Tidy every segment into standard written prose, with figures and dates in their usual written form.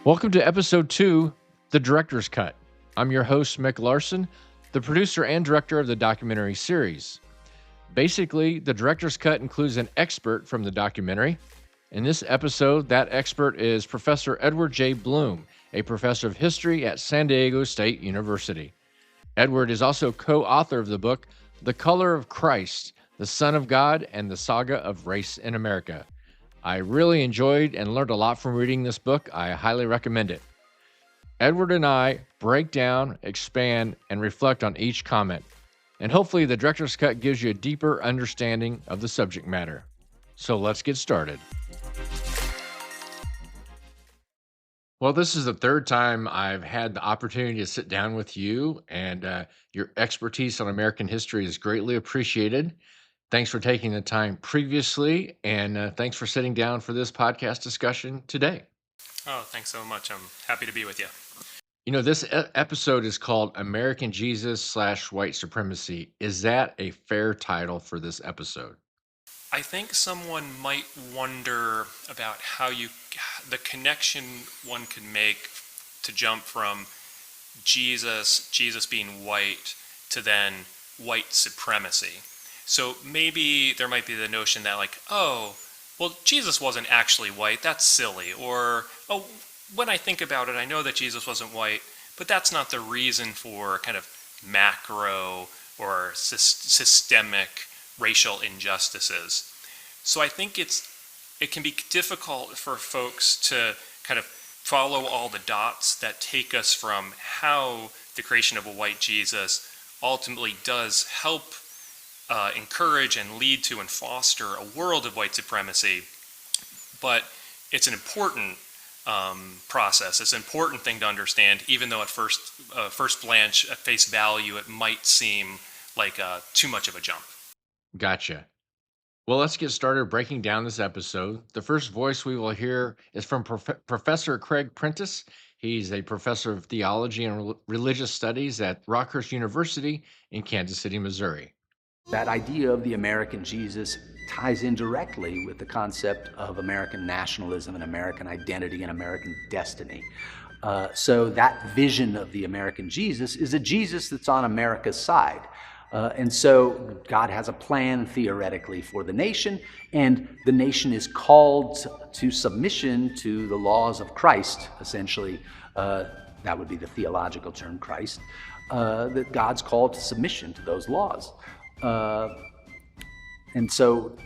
Welcome to episode 2, The Director's Cut. I'm your host, Mick Larson, the producer and director of the documentary series. Basically, the director's cut includes an expert from the documentary. In this episode, that expert is Professor Edward J. Blum, a professor of history at San Diego State University. Edward is also co-author of the book, The Color of Christ, the Son of God, and the Saga of Race in America. I really enjoyed and learned a lot from reading this book. I highly recommend it. Edward and I break down, expand, and reflect on each comment. And hopefully the director's cut gives you a deeper understanding of the subject matter. So let's get started. Well, this is the third time I've had the opportunity to sit down with you, and your expertise on American history is greatly appreciated. Thanks for taking the time previously, and thanks for sitting down for this podcast discussion today. Oh, thanks so much. I'm happy to be with you. You know, this episode is called American Jesus / White Supremacy. Is that a fair title for this episode? I think someone might wonder about the connection one could make to jump from Jesus being white to then white supremacy. So maybe there might be the notion that well, Jesus wasn't actually white, that's silly. Or, oh, when I think about it, I know that Jesus wasn't white, but that's not the reason for kind of macro or systemic racial injustices. So I think it can be difficult for folks to kind of follow all the dots that take us from how the creation of a white Jesus ultimately does help encourage and lead to and foster a world of white supremacy. But it's an important process. It's an important thing to understand, even though at first glance, at face value, it might seem like too much of a jump. Gotcha. Well, let's get started breaking down this episode. The first voice we will hear is from Professor Craig Prentice. He's a professor of theology and religious studies at Rockhurst University in Kansas City, Missouri. That idea of the American Jesus ties in directly with the concept of American nationalism and American identity and American destiny. So that vision of the American Jesus is a Jesus that's on America's side. And so God has a plan theoretically for the nation, and the nation is called to submission to the laws of Christ, essentially. That would be the theological term, Christ. That God's called to submission to those laws. And so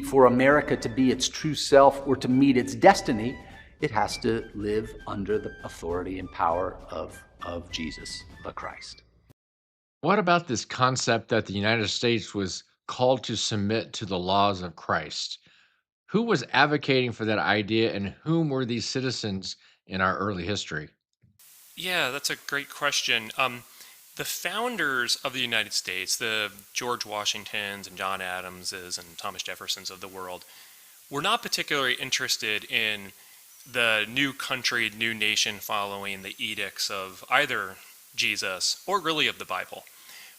for America to be its true self or to meet its destiny, it has to live under the authority and power of Jesus, the Christ. What about this concept that the United States was called to submit to the laws of Christ? Who was advocating for that idea, and whom were these citizens in our early history? Yeah, that's a great question. The founders of the United States, the George Washingtons and John Adamses and Thomas Jeffersons of the world, were not particularly interested in the new country, new nation following the edicts of either Jesus or really of the Bible.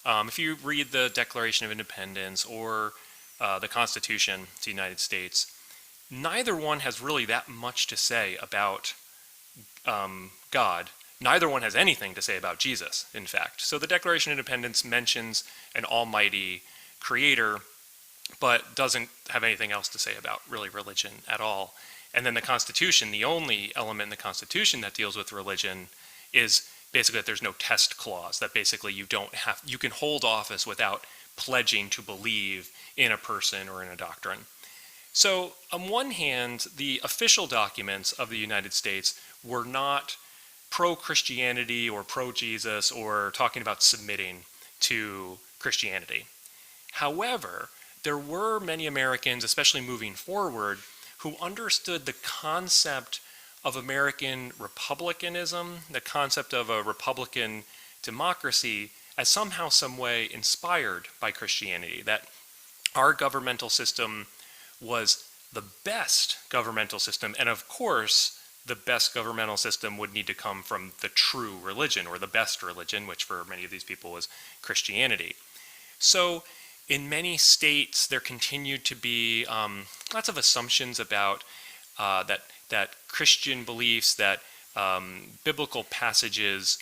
If you read the Declaration of Independence or the Constitution of the United States, neither one has really that much to say about God. Neither one has anything to say about Jesus, in fact. So the Declaration of Independence mentions an almighty creator, but doesn't have anything else to say about really religion at all. And then the Constitution, the only element in the Constitution that deals with religion is basically that there's no test clause, that basically you can hold office without pledging to believe in a person or in a doctrine. So on one hand, the official documents of the United States were not pro-Christianity or pro-Jesus or talking about submitting to Christianity. However, there were many Americans, especially moving forward, who understood the concept of American republicanism, the concept of a republican democracy, as somehow, some way inspired by Christianity, that our governmental system was the best governmental system, and of course, the best governmental system would need to come from the true religion, or the best religion, which for many of these people was Christianity. So in many states, there continued to be lots of assumptions about that Christian beliefs, that biblical passages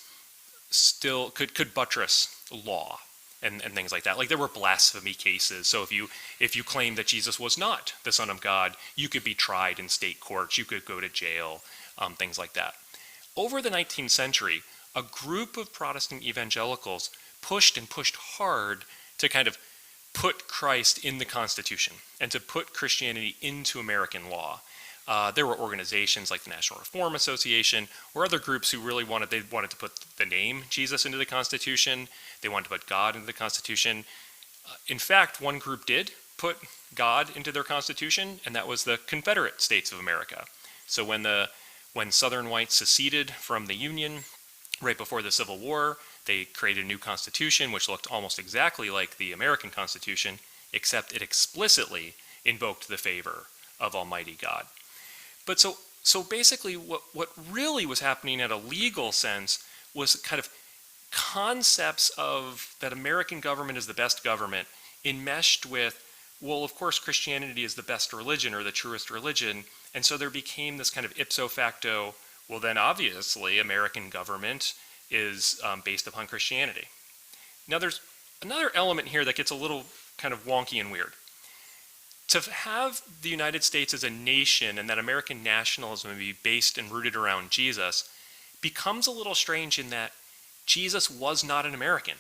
still could buttress law and things like that. Like there were blasphemy cases. So if you claim that Jesus was not the Son of God, you could be tried in state courts. You could go to jail, things like that. Over the 19th century, a group of Protestant evangelicals pushed hard to kind of put Christ in the Constitution and to put Christianity into American law. There were organizations like the National Reform Association or other groups who really wanted to put the name Jesus into the Constitution. They wanted to put God into the Constitution. In fact, one group did put God into their Constitution, and that was the Confederate States of America. So when Southern whites seceded from the Union right before the Civil War, they created a new constitution which looked almost exactly like the American Constitution, except it explicitly invoked the favor of Almighty God. But so basically what really was happening at a legal sense was kind of concepts of that American government is the best government enmeshed with, well, of course Christianity is the best religion or the truest religion, and so there became this kind of ipso facto, well then obviously American government is based upon Christianity. Now there's another element here that gets a little kind of wonky and weird. To have the United States as a nation and that American nationalism be based and rooted around Jesus becomes a little strange in that Jesus was not an American.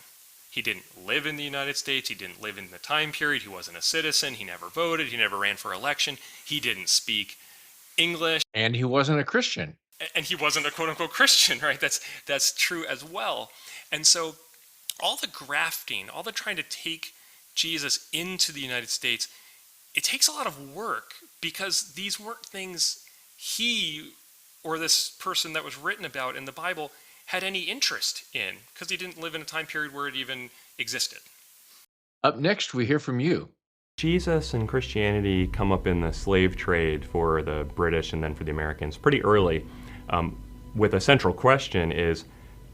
He didn't live in the United States. He didn't live in the time period. He wasn't a citizen. He never voted. He never ran for election. He didn't speak English. And he wasn't a Christian. And he wasn't a quote-unquote Christian, right? That's true as well. And so all the grafting, all the trying to take Jesus into the United States, it takes a lot of work because these weren't things he or this person that was written about in the Bible had any interest in, because he didn't live in a time period where it even existed. Up next, we hear from you. Jesus and Christianity come up in the slave trade for the British and then for the Americans pretty early, with a central question is,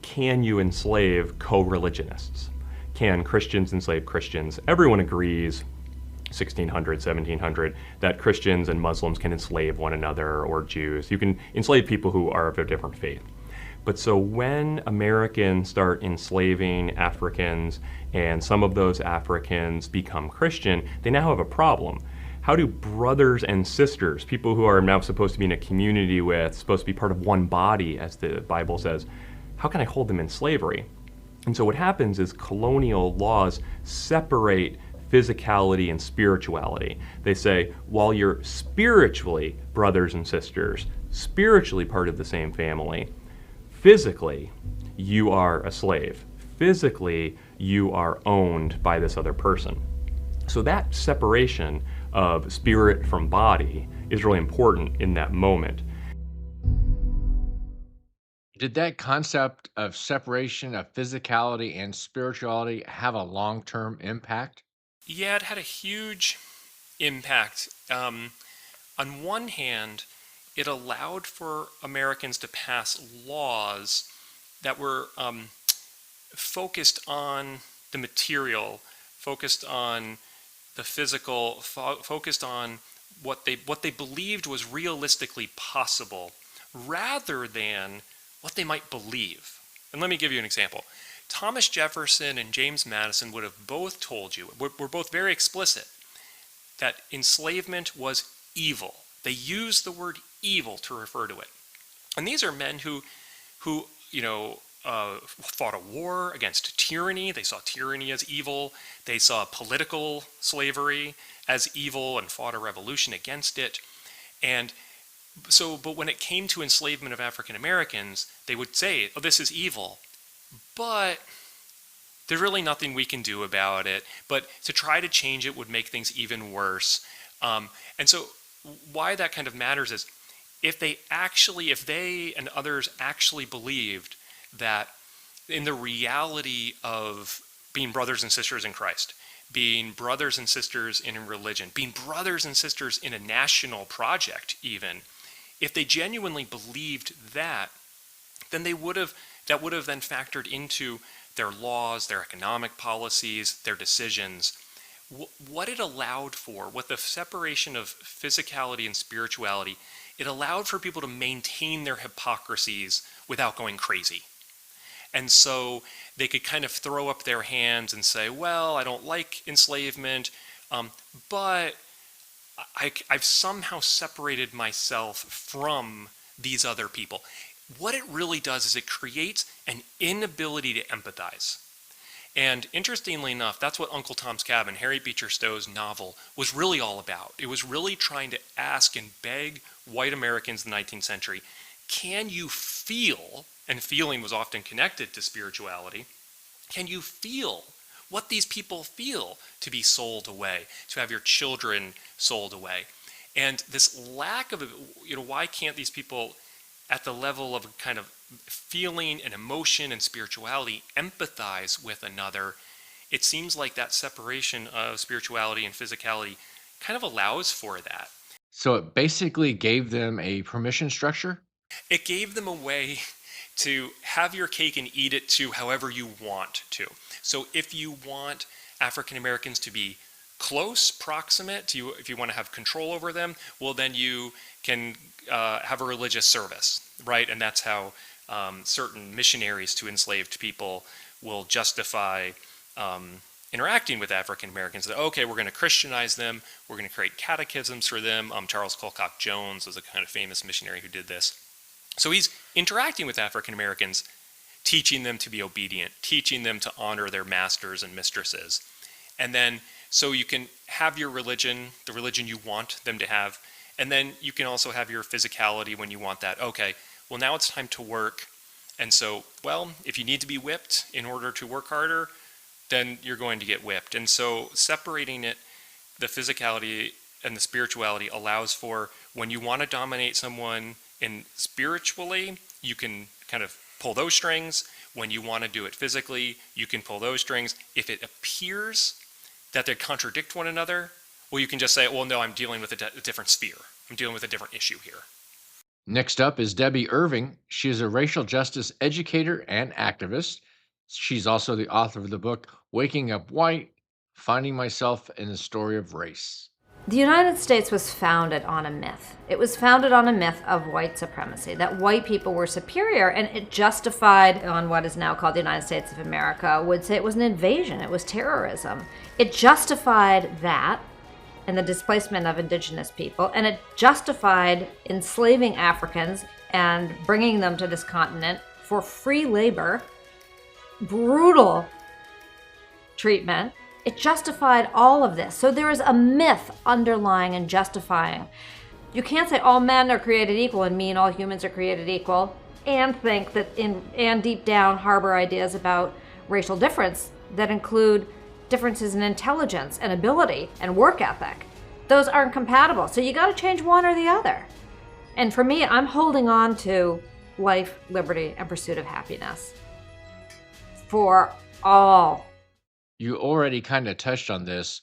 can you enslave co-religionists? Can Christians enslave Christians? Everyone agrees, 1600, 1700, that Christians and Muslims can enslave one another, or Jews. You can enslave people who are of a different faith. But so when Americans start enslaving Africans and some of those Africans become Christian, they now have a problem. How do brothers and sisters, people who are now supposed to be in a community with, supposed to be part of one body, as the Bible says, how can I hold them in slavery? And so what happens is colonial laws separate physicality and spirituality. They say, while you're spiritually brothers and sisters, spiritually part of the same family, physically, you are a slave. Physically, you are owned by this other person. So that separation of spirit from body is really important in that moment. Did that concept of separation of physicality and spirituality have a long-term impact? Yeah, it had a huge impact. On one hand, it allowed for Americans to pass laws that were focused on the material, focused on the physical, focused on what they believed was realistically possible, rather than what they might believe. And let me give you an example. Thomas Jefferson and James Madison would have both told you, were both very explicit, that enslavement was evil. They used the word evil to refer to it. And these are men who fought a war against tyranny. They saw tyranny as evil. They saw political slavery as evil and fought a revolution against it. And so, but when it came to enslavement of African Americans, they would say, oh, this is evil, but there's really nothing we can do about it. But to try to change it would make things even worse. And so why that kind of matters is if they and others actually believed that in the reality of being brothers and sisters in Christ, being brothers and sisters in religion, being brothers and sisters in a national project even, if they genuinely believed that, then that would have then factored into their laws, their economic policies, their decisions, what it allowed for, what the separation of physicality and spirituality, it allowed for people to maintain their hypocrisies without going crazy. And so they could kind of throw up their hands and say, well, I don't like enslavement, but I've somehow separated myself from these other people. What it really does is it creates an inability to empathize. And interestingly enough, that's what Uncle Tom's Cabin, Harriet Beecher Stowe's novel, was really all about. It was really trying to ask and beg white Americans in the 19th century, can you feel, and feeling was often connected to spirituality, can you feel what these people feel to be sold away, to have your children sold away? And this lack of, why can't these people at the level of kind of feeling and emotion and spirituality empathize with another? It seems like that separation of spirituality and physicality kind of allows for that. So it basically gave them a permission structure? It gave them a way to have your cake and eat it too however you want to. So if you want African Americans to be close, proximate to you, if you want to have control over them, well, then you can have a religious service, right? And that's how certain missionaries to enslaved people will justify interacting with African Americans. That, okay, we're going to Christianize them, we're going to create catechisms for them. Charles Colcock Jones was a kind of famous missionary who did this. So he's interacting with African Americans, teaching them to be obedient, teaching them to honor their masters and mistresses. And then, so you can have your religion, the religion you want them to have, and then you can also have your physicality when you want that. Okay, well, now it's time to work. And so, well, if you need to be whipped in order to work harder, then you're going to get whipped. And so separating it, the physicality and the spirituality, allows for when you want to dominate someone in spiritually, you can kind of pull those strings. When you want to do it physically, you can pull those strings. If it appears that they contradict one another, well, you can just say, well, no, I'm dealing with a different sphere. I'm dealing with a different issue here. Next up is Debbie Irving. She is a racial justice educator and activist. She's also the author of the book, Waking Up White, Finding Myself in the Story of Race. The United States was founded on a myth. It was founded on a myth of white supremacy, that white people were superior, and it justified, on what is now called the United States of America, would say it was an invasion, it was terrorism. It justified that and the displacement of indigenous people, and it justified enslaving Africans and bringing them to this continent for free labor, brutal treatment. It justified all of this. So there is a myth underlying and justifying. You can't say all men are created equal and mean all humans are created equal, and think that and deep down harbor ideas about racial difference that include differences in intelligence and ability and work ethic. Those aren't compatible. So you got to change one or the other. And for me, I'm holding on to life, liberty, and pursuit of happiness for all. You already kind of touched on this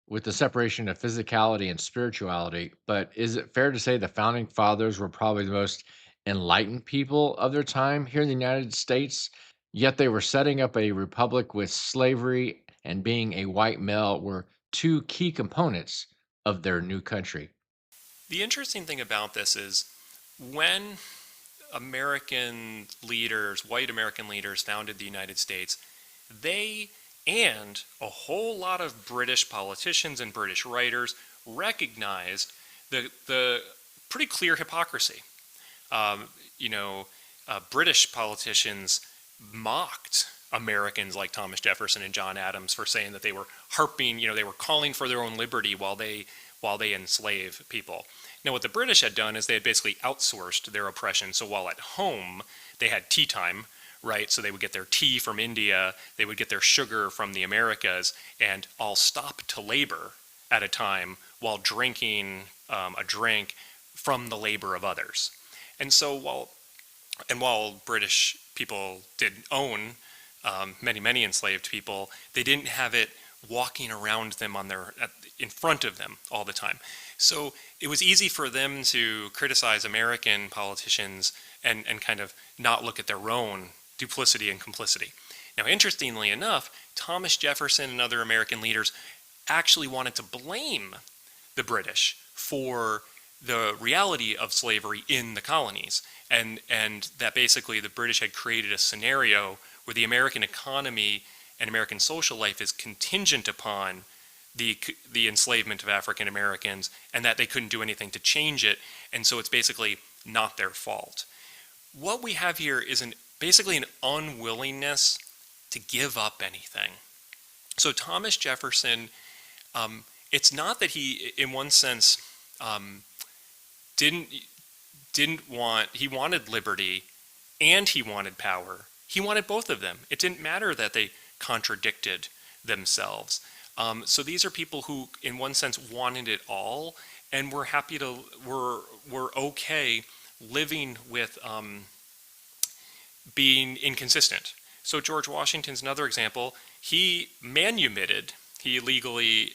with the separation of physicality and spirituality, but is it fair to say the founding fathers were probably the most enlightened people of their time here in the United States, yet they were setting up a republic with slavery and being a white male were two key components of their new country? The interesting thing about this is when American leaders, white American leaders, founded the United States, they and a whole lot of British politicians and British writers recognized the pretty clear hypocrisy. British politicians mocked Americans like Thomas Jefferson and John Adams for saying that they were harping, they were calling for their own liberty while they enslave people. Now, what the British had done is they had basically outsourced their oppression. So while at home they had tea time, right? So they would get their tea from India, they would get their sugar from the Americas, and all stop to labor at a time while drinking a drink from the labor of others. And so while British people did own many enslaved people, they didn't have it walking around them in front of them all the time. So it was easy for them to criticize American politicians and kind of not look at their own duplicity and complicity. Now, interestingly enough, Thomas Jefferson and other American leaders actually wanted to blame the British for the reality of slavery in the colonies, and that basically the British had created a scenario where the American economy and American social life is contingent upon the enslavement of African Americans, and that they couldn't do anything to change it, and so it's basically not their fault. What we have here is basically an unwillingness to give up anything. So Thomas Jefferson, it's not that he, in one sense, he wanted liberty and he wanted power. He wanted both of them. It didn't matter that they contradicted themselves. So these are people who, in one sense, wanted it all, and were okay living with being inconsistent. So George Washington's another example. He manumitted. He illegally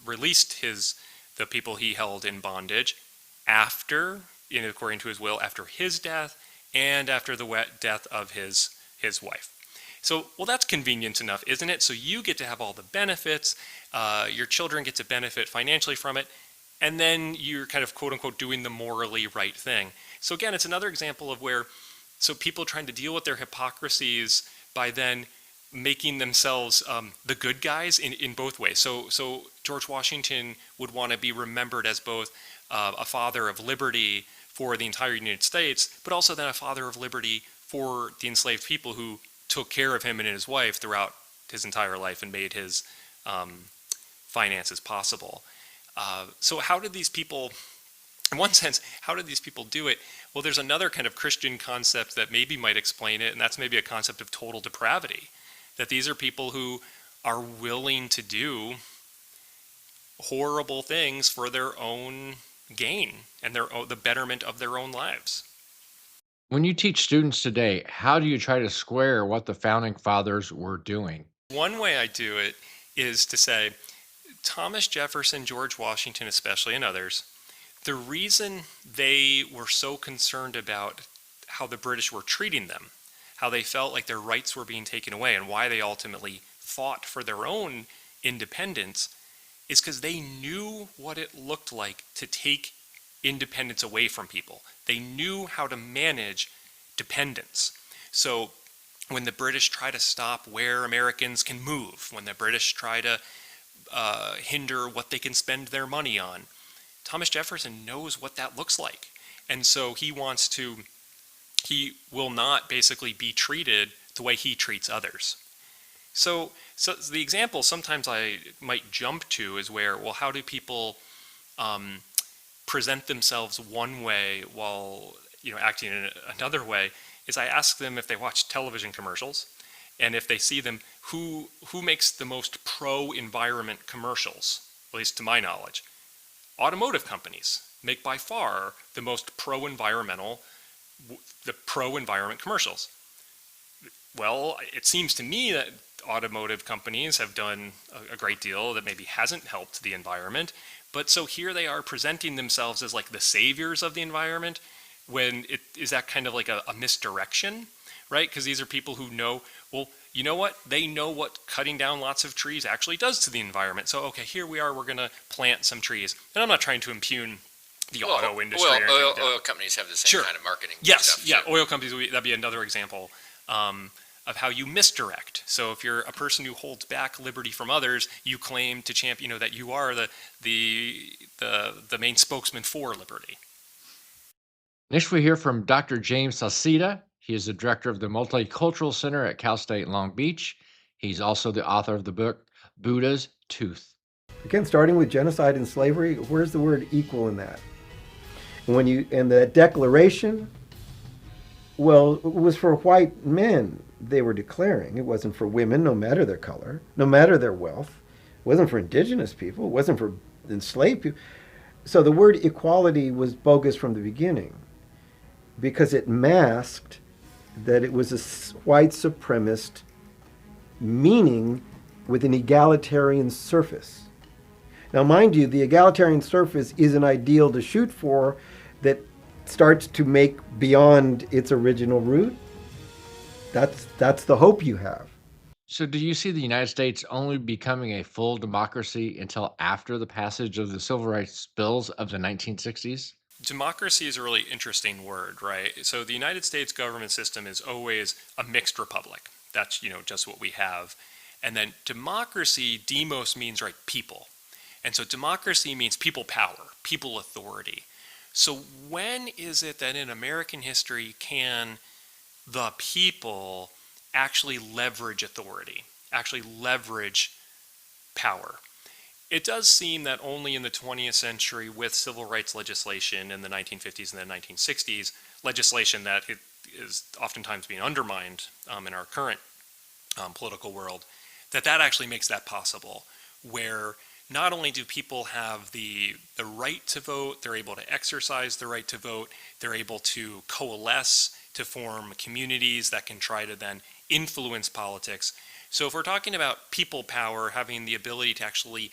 released the people he held in bondage after, according to his will, after his death and after the death of his wife. So, well, that's convenient enough, isn't it? So you get to have all the benefits, your children get to benefit financially from it, and then you're kind of, quote unquote, doing the morally right thing. So again, it's another example of where, so people trying to deal with their hypocrisies by then making themselves the good guys in both ways. So George Washington would want to be remembered as both a father of liberty for the entire United States, but also then a father of liberty for the enslaved people who took care of him and his wife throughout his entire life and made his finances possible. So how did these people, in one sense, how did these people do it? Well, there's another kind of Christian concept that maybe might explain it, and that's maybe a concept of total depravity. That these are people who are willing to do horrible things for their own gain and the betterment of their own lives. When you teach students today, how do you try to square what the founding fathers were doing? One way I do it is to say, Thomas Jefferson, George Washington especially, and others, the reason they were so concerned about how the British were treating them, how they felt like their rights were being taken away, and why they ultimately fought for their own independence, is because they knew what it looked like to take independence away from people. They knew how to manage dependence. So when the British try to stop where Americans can move, when the British try to hinder what they can spend their money on, Thomas Jefferson knows what that looks like. And so he will not basically be treated the way he treats others. So the example sometimes I might jump to is where, well, how do people present themselves one way while acting in another way? Is I ask them if they watch television commercials, and if they see them, who makes the most pro-environment commercials, at least to my knowledge. Automotive companies make by far the most pro-environment commercials. Well, it seems to me that automotive companies have done a great deal that maybe hasn't helped the environment, but so here they are presenting themselves as like the saviors of the environment, when it is that kind of like a misdirection, right? Because these are people who know, well, you know what? They know what cutting down lots of trees actually does to the environment. So, okay, here we are, we're going to plant some trees. And I'm not trying to impugn the auto industry. Oil companies have the same kind of marketing stuff. Yes, oil companies, that'd be another example of how you misdirect. So if you're a person who holds back liberty from others, you claim to champion, that you are the main spokesman for liberty. Next, we hear from Dr. James Sasita. He is the director of the Multicultural Center at Cal State Long Beach. He's also the author of the book, Buddha's Tooth. Again, starting with genocide and slavery, where's the word equal in that? And the Declaration, well, it was for white men they were declaring. It wasn't for women, no matter their color, no matter their wealth. It wasn't for indigenous people. It wasn't for enslaved people. So the word equality was bogus from the beginning, because it masked that it was a white supremacist meaning with an egalitarian surface. Now, mind you, the egalitarian surface is an ideal to shoot for that starts to make beyond its original root. That's the hope you have. So, do you see the United States only becoming a full democracy until after the passage of the civil rights bills of the 1960s? Democracy is a really interesting word, right? So the United States government system is always a mixed republic. That's, just what we have. And then democracy, demos means, right, people. And so democracy means people power, people authority. So when is it that in American history can the people actually leverage authority, actually leverage power? It does seem that only in the 20th century, with civil rights legislation in the 1950s and the 1960s, legislation that is oftentimes being undermined in our current political world, that actually makes that possible, where not only do people have the right to vote, they're able to exercise the right to vote, they're able to coalesce to form communities that can try to then influence politics. So if we're talking about people power, having the ability to actually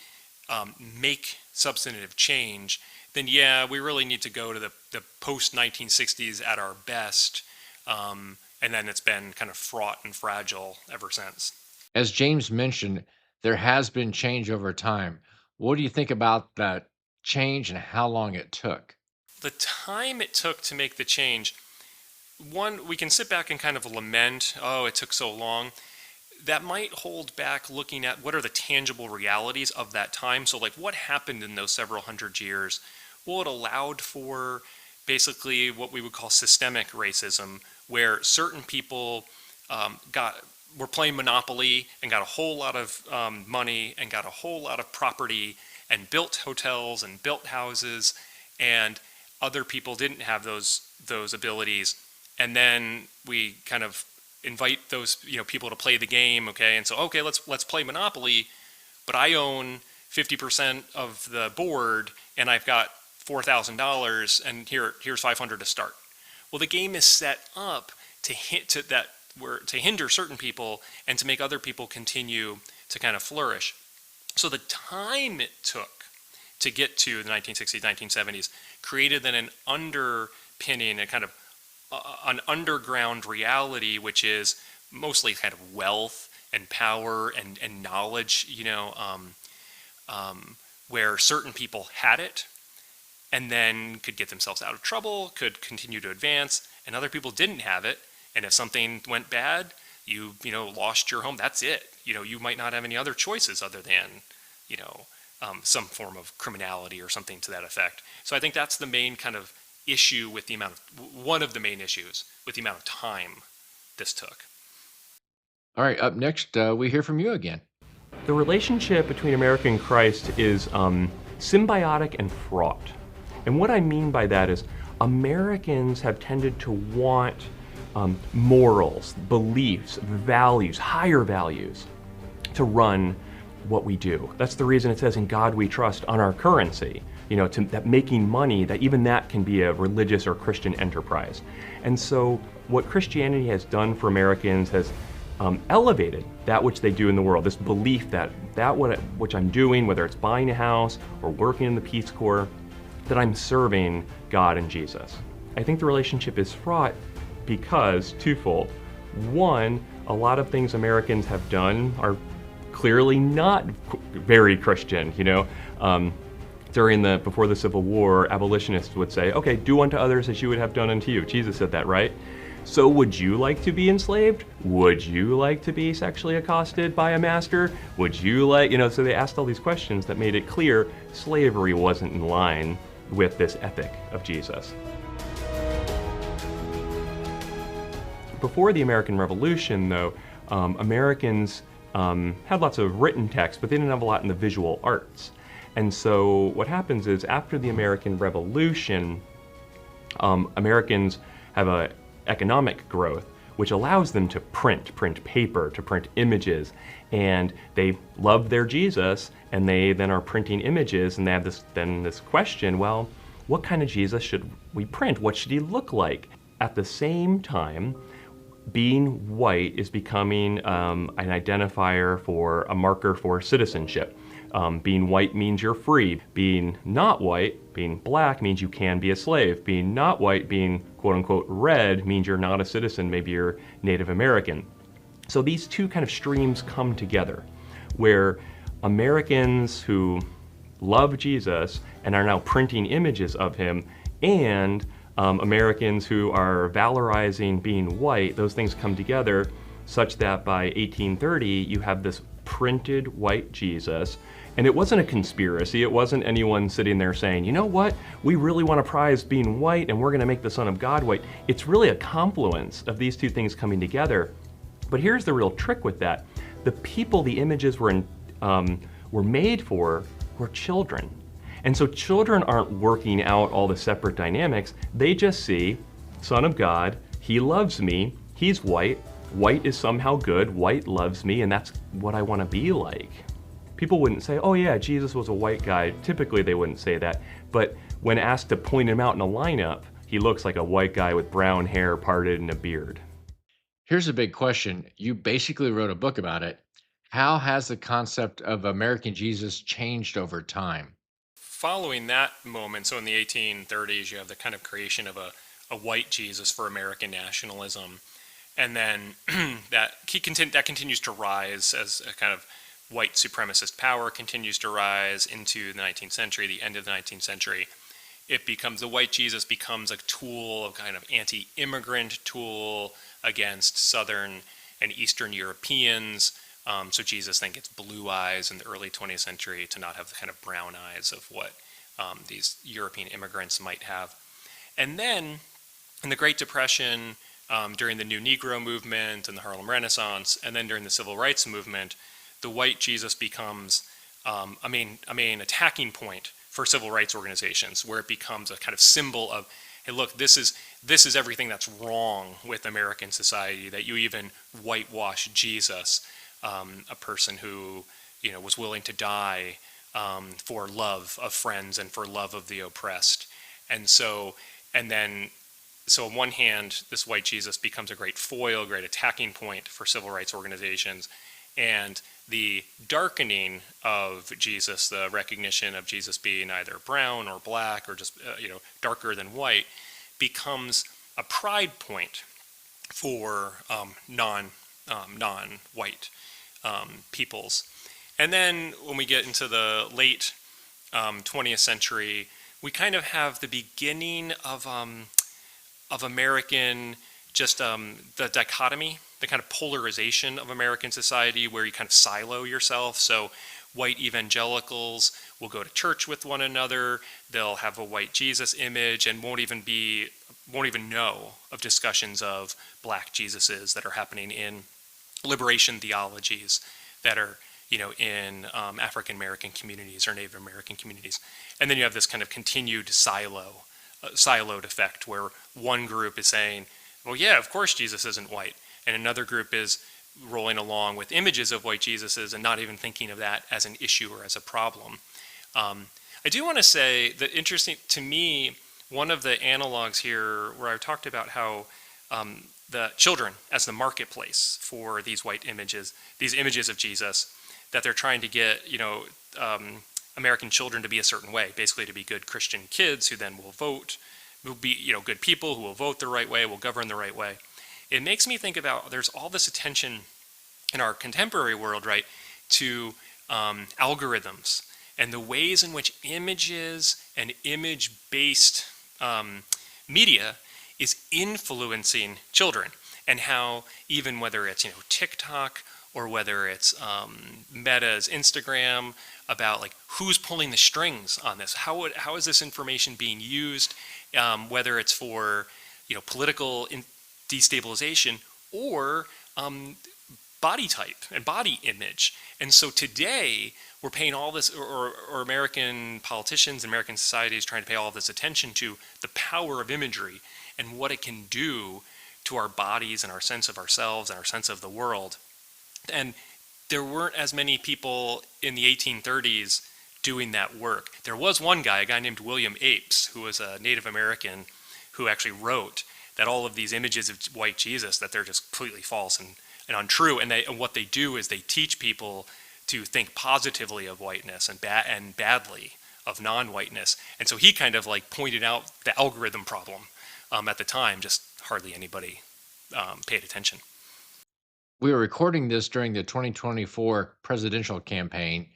make substantive change, then yeah, we really need to go to the post-1960s at our best, and then it's been kind of fraught and fragile ever since. As James mentioned, there has been change over time. What do you think about that change and how long it took? The time it took to make the change, one, we can sit back and kind of lament, oh, it took so long. That might hold back looking at what are the tangible realities of that time. So like what happened in those several hundred years? Well, it allowed for basically what we would call systemic racism, where certain people were playing Monopoly and got a whole lot of money and got a whole lot of property and built hotels and built houses, and other people didn't have those abilities. And then we kind of invite those people to play the game, okay? And so, okay, let's play Monopoly, but I own 50% of the board, and I've got $4,000, and here's $500 to start. Well, the game is set up to hinder certain people and to make other people continue to kind of flourish. So the time it took to get to the 1960s, 1970s created then an underpinning, a kind of an underground reality, which is mostly kind of wealth and power and knowledge, where certain people had it and then could get themselves out of trouble, could continue to advance, and other people didn't have it. And if something went bad, you lost your home, that's it. You might not have any other choices other than, some form of criminality or something to that effect. So I think that's the main kind of issue with one of the main issues with the amount of time this took. All right, up next, we hear from you again. The relationship between America and Christ is symbiotic and fraught. And what I mean by that is Americans have tended to want morals, beliefs, values, higher values to run what we do. That's the reason it says in God we trust on our currency. That making money, that even that can be a religious or Christian enterprise. And so what Christianity has done for Americans has elevated that which they do in the world, this belief that which I'm doing, whether it's buying a house or working in the Peace Corps, that I'm serving God and Jesus. I think the relationship is fraught because twofold. One, a lot of things Americans have done are clearly not very Christian, before the Civil War, abolitionists would say, okay, do unto others as you would have done unto you. Jesus said that, right? So would you like to be enslaved? Would you like to be sexually accosted by a master? Would you so they asked all these questions that made it clear slavery wasn't in line with this ethic of Jesus. Before the American Revolution, though, Americans had lots of written text, but they didn't have a lot in the visual arts. And so what happens is after the American Revolution, Americans have a economic growth, which allows them to print paper, to print images, and they love their Jesus, and they then are printing images, and they have this question, well, what kind of Jesus should we print? What should he look like? At the same time, being white is becoming an identifier for a marker for citizenship. Being white means you're free. Being not white, being black, means you can be a slave. Being not white, being quote unquote red, means you're not a citizen, maybe you're Native American. So these two kind of streams come together, where Americans who love Jesus and are now printing images of him, and Americans who are valorizing being white, those things come together such that by 1830 you have this printed white Jesus. And it wasn't a conspiracy. It wasn't anyone sitting there saying, you know what, we really want to prize being white and we're going to make the Son of God white. It's really a confluence of these two things coming together. But here's the real trick with that. The people the images were made for were children. And so children aren't working out all the separate dynamics. They just see, Son of God, he loves me, he's white, white is somehow good, white loves me, and that's what I want to be like. People wouldn't say, oh yeah, Jesus was a white guy. Typically they wouldn't say that. But when asked to point him out in a lineup, he looks like a white guy with brown hair parted and a beard. Here's a big question. You basically wrote a book about it. How has the concept of American Jesus changed over time? Following that moment, so in the 1830s, you have the kind of creation of a white Jesus for American nationalism. And then that continues to rise as a kind of white supremacist power continues to rise into the 19th century, the end of the 19th century. The white Jesus becomes a tool, of kind of anti-immigrant tool against Southern and Eastern Europeans. So Jesus then gets blue eyes in the early 20th century to not have the kind of brown eyes of what these European immigrants might have. And then in the Great Depression, during the New Negro movement and the Harlem Renaissance, and then during the Civil Rights movement, the white Jesus becomes a main attacking point for civil rights organizations, where it becomes a kind of symbol of, hey, look, this is everything that's wrong with American society, that you even whitewash Jesus, a person who, was willing to die for love of friends and for love of the oppressed. So on one hand, this white Jesus becomes a great foil, great attacking point for civil rights organizations, and the darkening of Jesus, the recognition of Jesus being either brown or black or just darker than white, becomes a pride point for non-white peoples. And then when we get into the late 20th century, we kind of have the beginning of American, just the dichotomy, the kind of polarization of American society, where you kind of silo yourself. So white evangelicals will go to church with one another, they'll have a white Jesus image, and won't even know of discussions of black Jesuses that are happening in liberation theologies that are in African American communities or Native American communities. And then you have this kind of continued siloed effect, where one group is saying, well, yeah, of course Jesus isn't white, and another group is rolling along with images of white Jesuses and not even thinking of that as an issue or as a problem. I do want to say that, interesting to me, one of the analogs here, where I talked about how the children as the marketplace for these white images, these images of Jesus, that they're trying to get American children to be a certain way, basically to be good Christian kids who then will vote, will be good people who will vote the right way, will govern the right way. It makes me think about, there's all this attention in our contemporary world, right, to algorithms and the ways in which images and image-based media is influencing children, and how even whether it's TikTok or whether it's Meta's Instagram, about like who's pulling the strings on this, how is this information being used, whether it's for political destabilization or body type and body image. And so today we're paying all this, or American politicians, American society is trying to pay all this attention to the power of imagery and what it can do to our bodies and our sense of ourselves and our sense of the world. And there weren't as many people in the 1830s doing that work. There was one guy, a guy named William Apes, who was a Native American, who actually wrote that all of these images of white Jesus, that they're just completely false and untrue. And what they do is they teach people to think positively of whiteness and badly of non-whiteness. And so he kind of like pointed out the algorithm problem at the time. Just hardly anybody paid attention. We are recording this during the 2024 presidential campaign.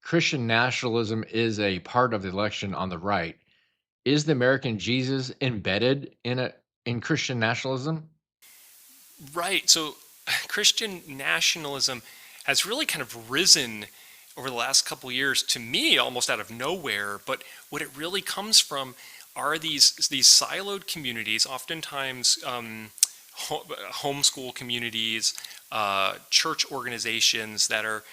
Christian nationalism is a part of the election on the right. Is the American Jesus embedded in Christian nationalism? Right. So Christian nationalism has really kind of risen over the last couple of years, to me, almost out of nowhere. But what it really comes from are these siloed communities, oftentimes homeschool communities, church organizations that are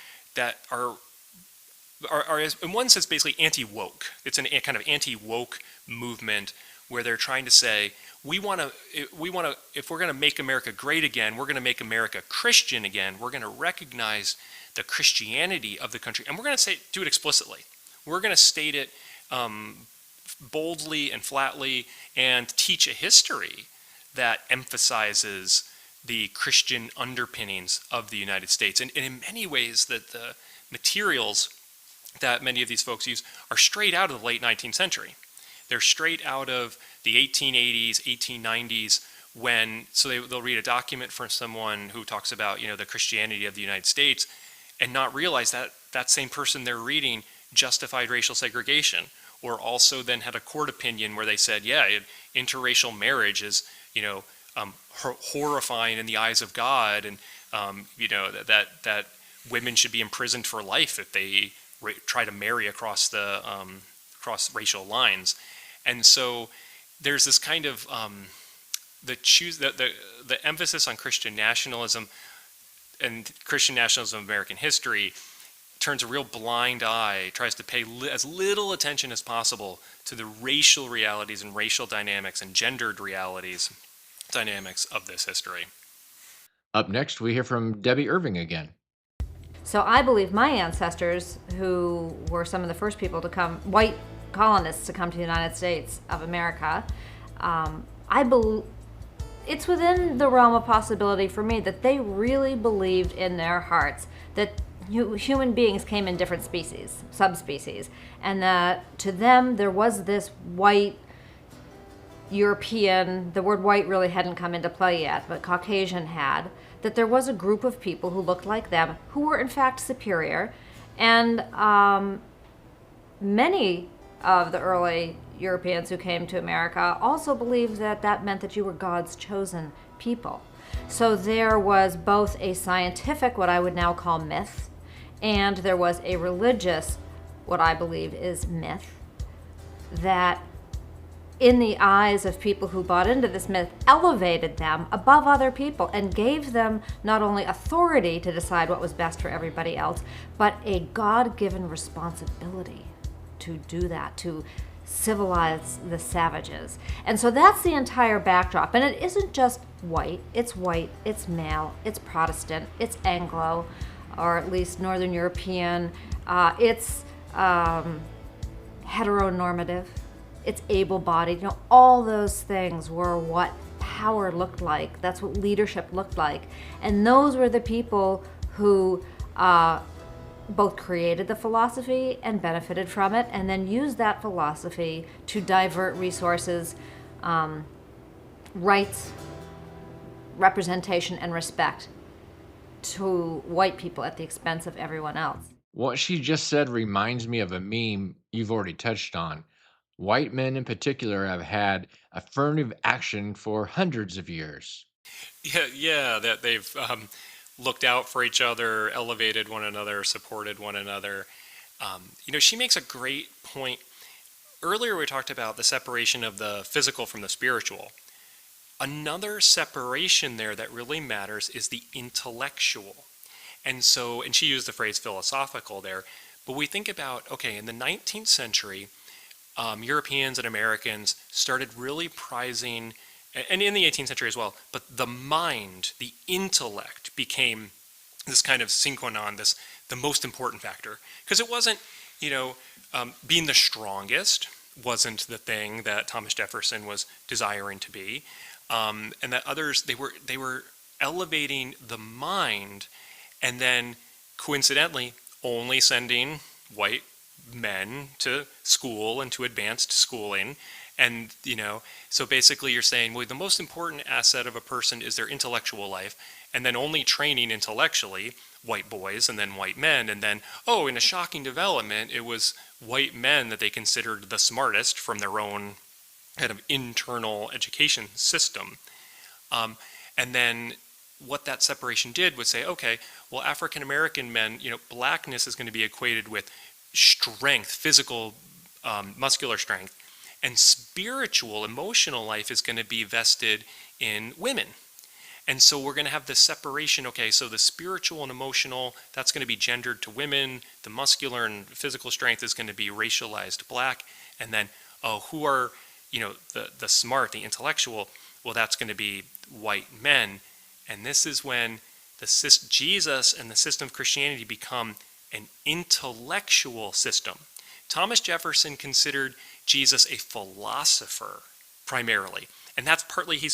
in one sense basically anti-woke. It's a kind of anti-woke movement where they're trying to say, we want to, if we're going to make America great again, we're going to make America Christian again. We're going to recognize the Christianity of the country, and we're going to do it explicitly. We're going to state it boldly and flatly, and teach a history that emphasizes the Christian underpinnings of the United States. And in many ways, that the materials that many of these folks use are straight out of the late 19th century. They're straight out of the 1880s, 1890s, they'll read a document from someone who talks about, the Christianity of the United States, and not realize that that same person they're reading justified racial segregation, or also then had a court opinion where they said, interracial marriage is, horrifying in the eyes of God, and that women should be imprisoned for life if they try to marry across racial lines. And so there's this kind of the emphasis on Christian nationalism and Christian nationalism of American history turns a real blind eye, tries to pay as little attention as possible to the racial realities and racial dynamics and gendered dynamics of this history. Up next, we hear from Debbie Irving again. So I believe my ancestors, who were some of the first people to come, white colonists to come to the United States of America, I believe it's within the realm of possibility for me that they really believed in their hearts that human beings came in different species, subspecies, and that to them there was this white European, the word white really hadn't come into play yet, but Caucasian had, that there was a group of people who looked like them, who were in fact superior, and many of the early Europeans who came to America also believed that that meant that you were God's chosen people. So there was both a scientific, what I would now call myth, and there was a religious, what I believe is myth, that in the eyes of people who bought into this myth, elevated them above other people and gave them not only authority to decide what was best for everybody else, but a God-given responsibility to do that, to civilize the savages. And so that's the entire backdrop. And it isn't just white, it's male, it's Protestant, it's Anglo, or at least Northern European, it's heteronormative, it's able-bodied. All those things were what power looked like. That's what leadership looked like. And those were the people who both created the philosophy and benefited from it, and then used that philosophy to divert resources, rights, representation, and respect to white people at the expense of everyone else. What she just said reminds me of a meme you've already touched on. White men in particular have had affirmative action for hundreds of years. Yeah, that they've looked out for each other, elevated one another, supported one another. She makes a great point. Earlier we talked about the separation of the physical from the spiritual. Another separation there that really matters is the intellectual. And she used the phrase philosophical there, but we think about, in the 19th century, Europeans and Americans started really prizing, and in the 18th century as well, but the mind, the intellect became this kind of sine qua non, the most important factor. Because it wasn't, being the strongest wasn't the thing that Thomas Jefferson was desiring to be, and that others, they were elevating the mind, and then coincidentally only sending white men to school and to advanced schooling, And, so basically you're saying, well, the most important asset of a person is their intellectual life, and then only training intellectually, white boys and then white men, and then, in a shocking development, it was white men that they considered the smartest from their own kind of internal education system. And then what that separation did was say, okay, well, African American men, blackness is going to be equated with strength, physical, muscular strength, and spiritual, emotional life is going to be vested in women. And so we're going to have this separation. Okay, so the spiritual and emotional, that's going to be gendered to women. The muscular and physical strength is going to be racialized black. And then, who are, the smart, the intellectual, well, that's going to be white men. And this is when Jesus and the system of Christianity become an intellectual system. Thomas Jefferson considered Jesus a philosopher primarily, and that's partly he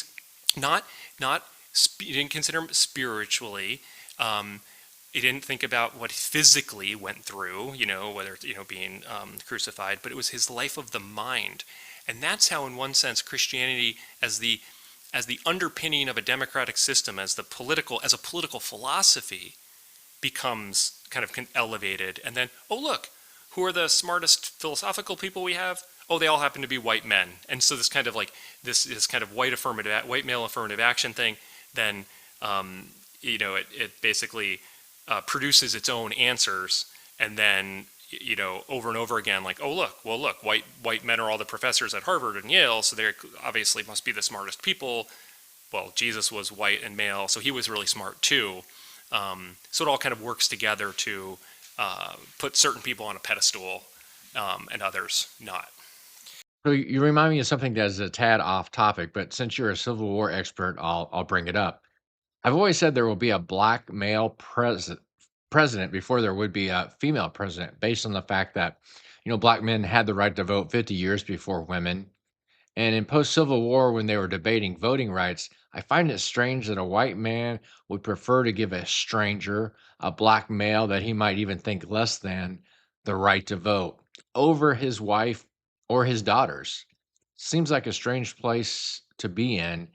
didn't consider him spiritually. He didn't think about what he physically went through, whether being crucified, but it was his life of the mind, and that's how, in one sense, Christianity, as the underpinning of a democratic system, as a political philosophy, becomes kind of elevated. And then, look, who are the smartest philosophical people we have? They all happen to be white men. And so this kind of this kind of white male affirmative action thing, then it basically produces its own answers, and then over and over again, like, look, white men are all the professors at Harvard and Yale, so they obviously must be the smartest people. Well, Jesus was white and male, so he was really smart too. So it all kind of works together to put certain people on a pedestal and others not. So you remind me of something that is a tad off topic, but since you're a Civil War expert, I'll bring it up. I've always said there will be a black male president before there would be a female president, based on the fact that black men had the right to vote 50 years before women. And in post-Civil War, when they were debating voting rights, I find it strange that a white man would prefer to give a stranger, a black male that he might even think less than, the right to vote over his wife or his daughters. Seems like a strange place to be in,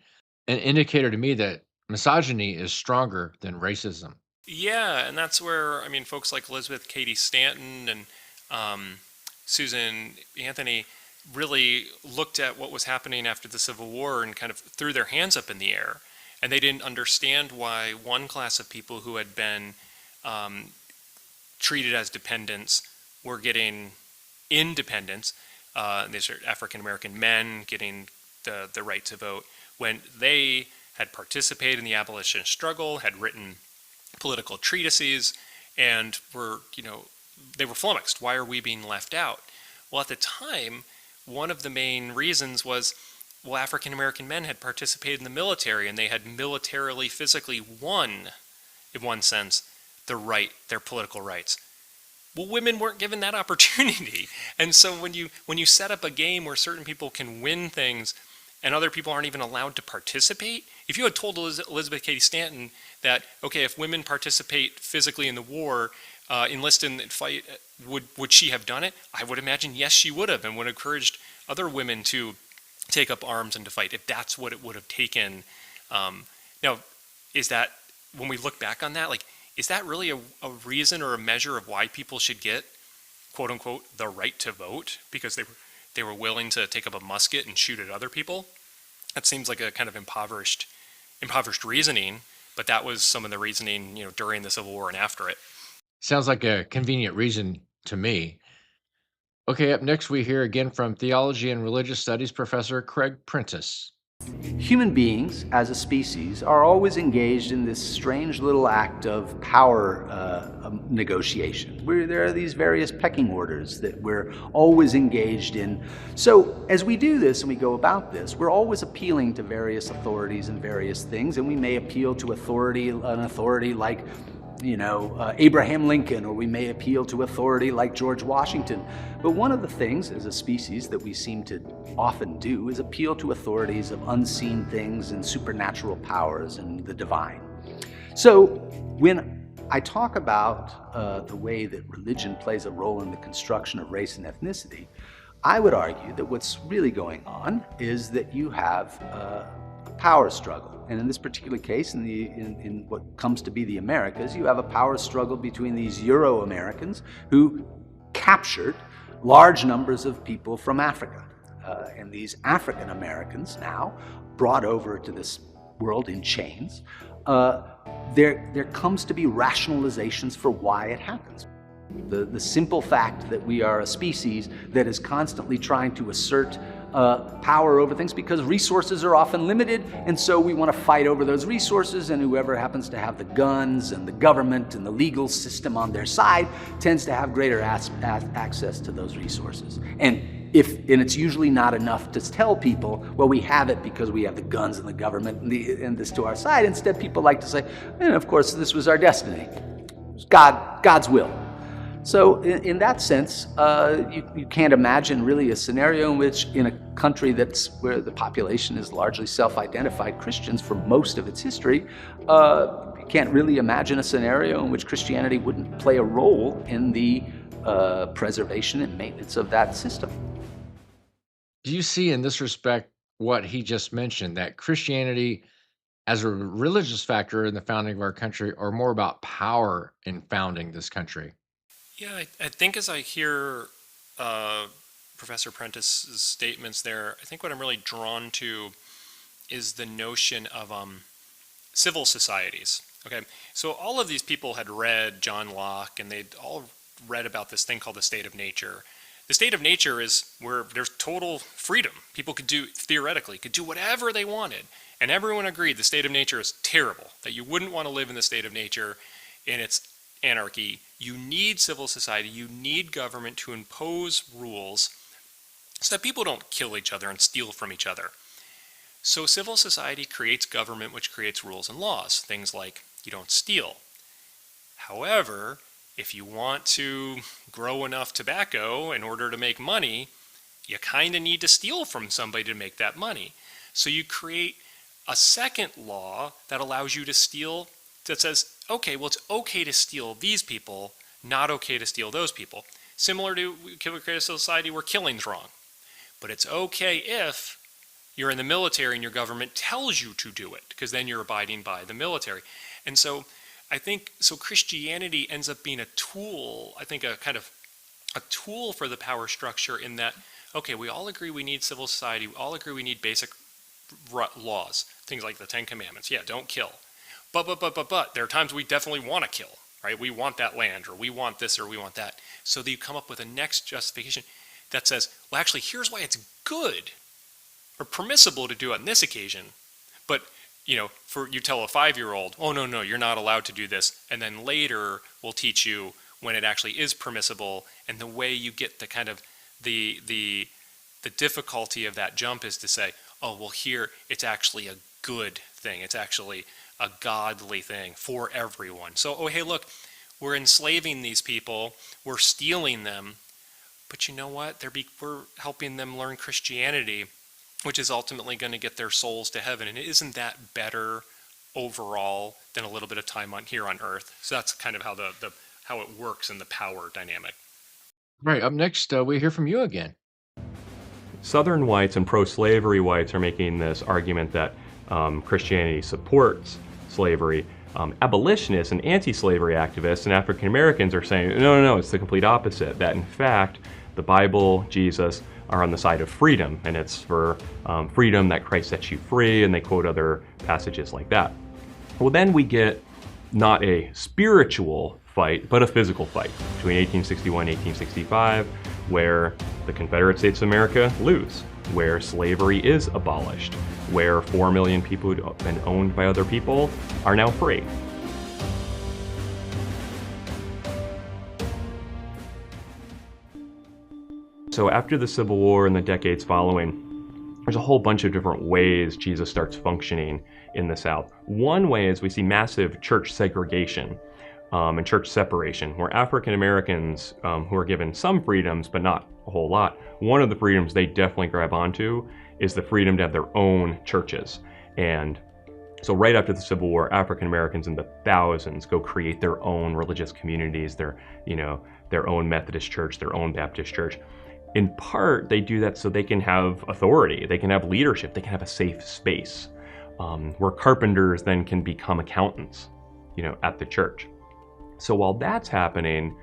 an indicator to me that misogyny is stronger than racism. Yeah, and that's where, folks like Elizabeth Cady Stanton and Susan Anthony really looked at what was happening after the Civil War and kind of threw their hands up in the air. And they didn't understand why one class of people who had been treated as dependents were getting independence. These are African American men getting the right to vote when they had participated in the abolitionist struggle, had written political treatises, and they were flummoxed. Why are we being left out? Well, at the time, one of the main reasons was, African American men had participated in the military, and they had militarily, physically won, in one sense, their political rights. Well, women weren't given that opportunity. And so when you set up a game where certain people can win things and other people aren't even allowed to participate, if you had told Elizabeth Cady Stanton that, okay, if women participate physically in the war, enlist in the fight, would she have done it? I would imagine yes, she would have, and would have encouraged other women to take up arms and to fight if that's what it would have taken. Now, is that, when we look back on that, is that really a reason or a measure of why people should get, quote unquote, the right to vote because they were willing to take up a musket and shoot at other people? That seems like a kind of impoverished reasoning, but that was some of the reasoning, during the Civil War and after it. Sounds like a convenient reason to me. Okay, up next we hear again from Theology and Religious Studies Professor Craig Prentice. Human beings, as a species, are always engaged in this strange little act of power negotiation, where there are these various pecking orders that we're always engaged in. So as we do this and we go about this, we're always appealing to various authorities and various things, and we may appeal to an authority like Abraham Lincoln, or we may appeal to authority like George Washington. But one of the things as a species that we seem to often do is appeal to authorities of unseen things and supernatural powers and the divine. So when I talk about the way that religion plays a role in the construction of race and ethnicity, I would argue that what's really going on is that you have a power struggle. And in this particular case, in what comes to be the Americas, you have a power struggle between these Euro-Americans who captured large numbers of people from Africa. And these African Americans now, brought over to this world in chains, there comes to be rationalizations for why it happens. The simple fact that we are a species that is constantly trying to assert power over things because resources are often limited, and so we want to fight over those resources, and whoever happens to have the guns and the government and the legal system on their side tends to have greater access to those resources. And it's usually not enough to tell people, well, we have it because we have the guns and the government and this to our side. Instead, people like to say, and of course, this was our destiny. It was God's will. So in that sense, you can't imagine really a scenario in which, in a country where the population is largely self-identified Christians for most of its history, you can't really imagine a scenario in which Christianity wouldn't play a role in the preservation and maintenance of that system. Do you see in this respect what he just mentioned, that Christianity as a religious factor in the founding of our country, or more about power in founding this country? Yeah, I think as I hear Professor Prentice's statements there, I think what I'm really drawn to is the notion of civil societies. Okay, so all of these people had read John Locke, and they'd all read about this thing called the state of nature. The state of nature is where there's total freedom. People theoretically could do whatever they wanted. And everyone agreed the state of nature is terrible, that you wouldn't want to live in the state of nature in its anarchy. You need civil society, you need government to impose rules so that people don't kill each other and steal from each other. So civil society creates government, which creates rules and laws. Things like you don't steal. However, if you want to grow enough tobacco in order to make money, you kind of need to steal from somebody to make that money. So you create a second law that allows you to steal, that says, okay, well, it's okay to steal these people, not okay to steal those people. Similar to create a society where killing's wrong. But it's okay if you're in the military and your government tells you to do it, because then you're abiding by the military. And so I think, Christianity ends up being a tool, I think a kind of a tool for the power structure in that, okay, we all agree we need civil society, we all agree we need basic laws, things like the Ten Commandments. Yeah, don't kill. But there are times we definitely want to kill, right? We want that land, or we want this, or we want that. So that you come up with a next justification that says, well, actually, here's why it's good or permissible to do it on this occasion. But, for you tell a 5-year-old, oh, no, you're not allowed to do this. And then later we'll teach you when it actually is permissible. And the way you get the kind of the difficulty of that jump is to say, oh, well, here it's actually a good thing. It's actually a godly thing for everyone. So, oh, hey, look, we're enslaving these people, we're stealing them, but you know what? We're helping them learn Christianity, which is ultimately going to get their souls to heaven. And isn't that better overall than a little bit of time here on earth? So that's kind of how how it works in the power dynamic. Right. Up next, we hear from you again. Southern whites and pro-slavery whites are making this argument that Christianity supports slavery. Abolitionists and anti-slavery activists and African Americans are saying, no, it's the complete opposite. That in fact, the Bible, Jesus, are on the side of freedom, and it's for freedom that Christ sets you free, and they quote other passages like that. Well, then we get not a spiritual fight, but a physical fight between 1861 and 1865, where the Confederate States of America lose, where slavery is abolished, where 4 million people who had been owned by other people are now free. So after the Civil War and the decades following, there's a whole bunch of different ways Jesus starts functioning in the South. One way is we see massive church segregation and church separation, where African Americans who are given some freedoms, but not a whole lot, one of the freedoms they definitely grab onto is the freedom to have their own churches. And so right after the Civil War, African Americans in the thousands go create their own religious communities, their own Methodist church, their own Baptist church. in part, they do that so they can have authority, they can have leadership, they can have a safe space, where carpenters then can become accountants, at the church. So while that's happening,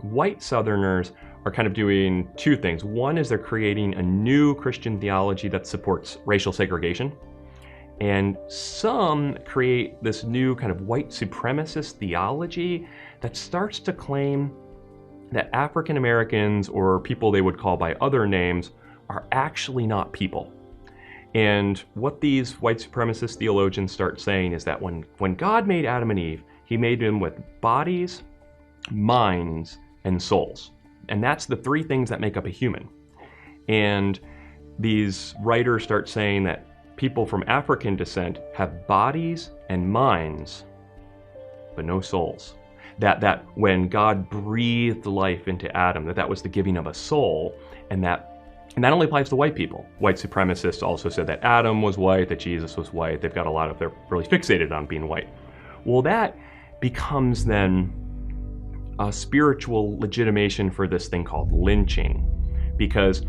white Southerners are kind of doing two things. One is they're creating a new Christian theology that supports racial segregation. And some create this new kind of white supremacist theology that starts to claim that African Americans, or people they would call by other names, are actually not people. And what these white supremacist theologians start saying is that when God made Adam and Eve, he made them with bodies, minds, and souls. And that's the three things that make up a human. And these writers start saying that people from African descent have bodies and minds, but no souls. That when God breathed life into Adam, that was the giving of a soul, and that only applies to white people. White supremacists also said that Adam was white, that Jesus was white. They've got they're really fixated on being white. Well, that becomes then a spiritual legitimation for this thing called lynching, because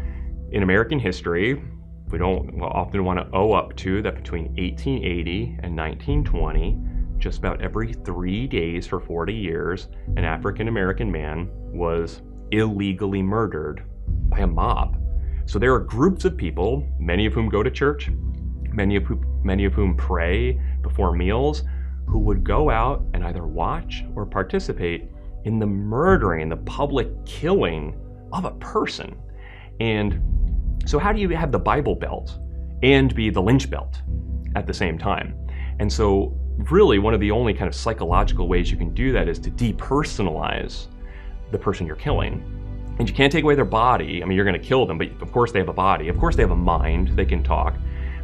in American history, we don't often want to owe up to that between 1880 and 1920, just about every 3 days for 40 years, an African American man was illegally murdered by a mob. So there are groups of people, many of whom go to church, many of whom pray before meals, who would go out and either watch or participate in the murdering, the public killing of a person. And so how do you have the Bible Belt and be the lynch belt at the same time? And so really one of the only kind of psychological ways you can do that is to depersonalize the person you're killing. And you can't take away their body. I mean, you're going to kill them, but of course they have a body. Of course they have a mind. They can talk.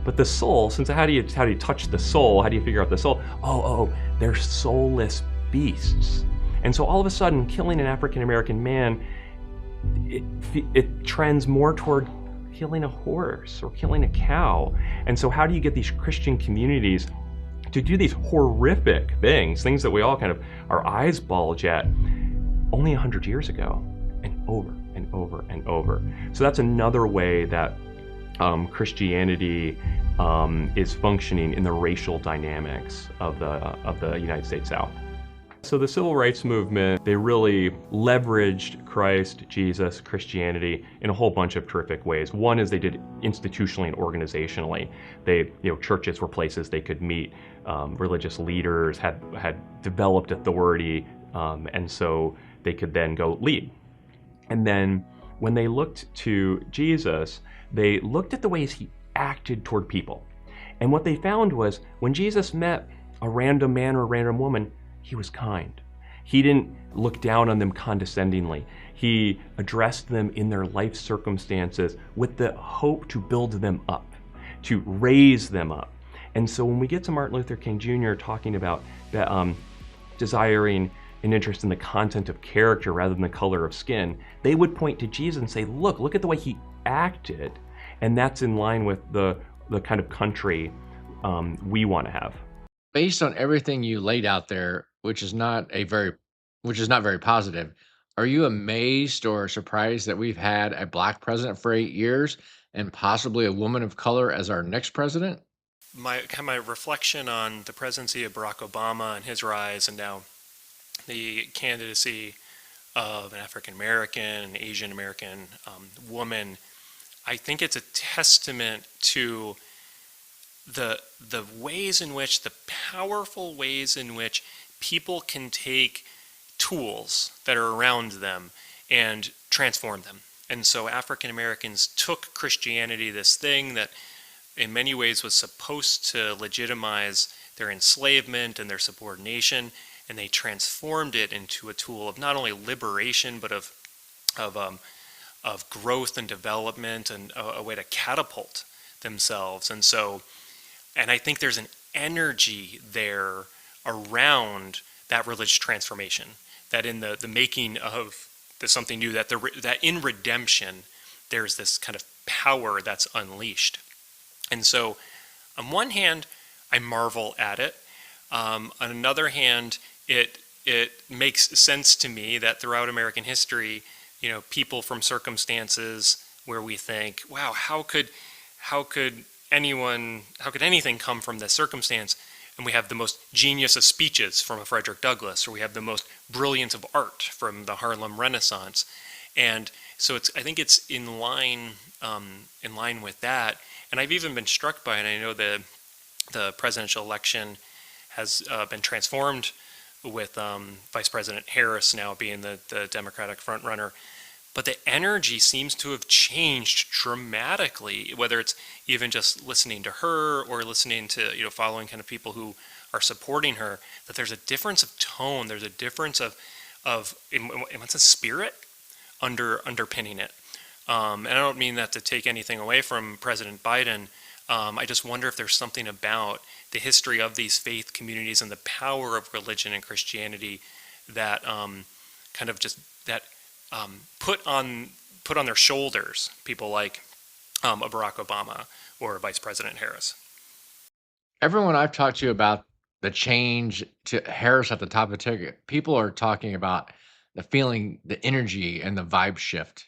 But the soul, since how do you touch the soul? How do you figure out the soul? Oh, they're soulless beasts. And so all of a sudden, killing an African American man, it trends more toward killing a horse or killing a cow. And so how do you get these Christian communities to do these horrific things that we all kind of, our eyes bulge at, only 100 years ago, and over and over and over. So that's another way that Christianity is functioning in the racial dynamics of the United States South. So the civil rights movement, they really leveraged Christ, Jesus, Christianity in a whole bunch of terrific ways. One is they did institutionally and organizationally. Churches were places they could meet. Religious leaders had developed authority, and so they could then go lead. And then when they looked to Jesus, they looked at the ways he acted toward people. And what they found was when Jesus met a random man or a random woman, he was kind. He didn't look down on them condescendingly. He addressed them in their life circumstances with the hope to build them up, to raise them up. And so when we get to Martin Luther King Jr. talking about desiring an interest in the content of character rather than the color of skin, they would point to Jesus and say, look at the way he acted. And that's in line with the kind of country we want to have. Based on everything you laid out there, which is not very positive, are you amazed or surprised that we've had a black president for 8 years and possibly a woman of color as our next president? My reflection on the presidency of Barack Obama and his rise, and now the candidacy of an African American, an Asian American woman, I think it's a testament to the ways in which, the powerful ways in which people can take tools that are around them and transform them. And so African Americans took Christianity, this thing that in many ways was supposed to legitimize their enslavement and their subordination, and they transformed it into a tool of not only liberation but of growth and development, and a way to catapult themselves. And I think there's an energy there around that religious transformation, that in the making of something new, that in redemption, there's this kind of power that's unleashed. And so, on one hand, I marvel at it. On another hand, it makes sense to me that throughout American history, people from circumstances where we think, wow, how could anything come from this circumstance? And we have the most genius of speeches from a Frederick Douglass, or we have the most brilliance of art from the Harlem Renaissance. And so I think it's in line with that. And I've even been struck by it. I know the presidential election has been transformed with Vice President Harris now being the Democratic frontrunner. But the energy seems to have changed dramatically, whether it's even just listening to her or listening to, following kind of people who are supporting her, that there's a difference of tone, there's a difference of in what's a spirit underpinning it. And I don't mean that to take anything away from President Biden. I just wonder if there's something about the history of these faith communities and the power of religion and Christianity that put on their shoulders people like a Barack Obama or Vice President Harris. Everyone I've talked to about the change to Harris at the top of the ticket, people are talking about the feeling, the energy, and the vibe shift.